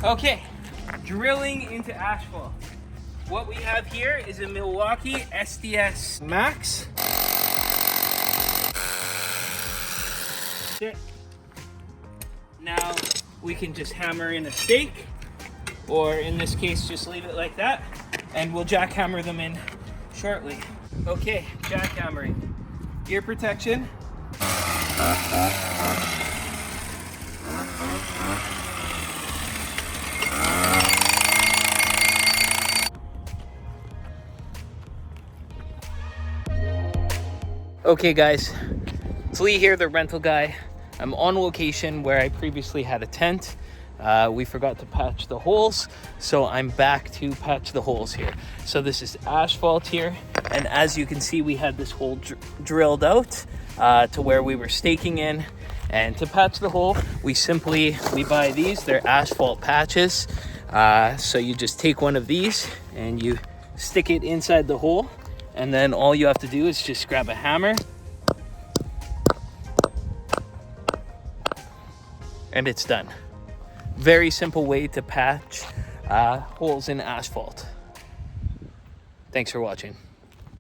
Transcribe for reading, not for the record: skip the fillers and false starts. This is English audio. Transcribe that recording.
Okay, drilling into asphalt. What we have here is a Milwaukee SDS Max. Now we can just hammer in a stake, or in this case just leave it like that, and we'll jackhammer them in shortly. Okay, jackhammering. Ear protection. Okay guys, it's Lee here, the rental guy. I'm on location where I previously had a tent. We forgot to patch the holes, so I'm back to patch the holes here. So this is asphalt here, and as you can see, we had this hole drilled out to where we were staking in. And to patch the hole, we buy these. They're asphalt patches. So you just take one of these and you stick it inside the hole, and then all you have to do is just grab a hammer and it's done. Very simple way to patch holes in asphalt. Thanks for watching.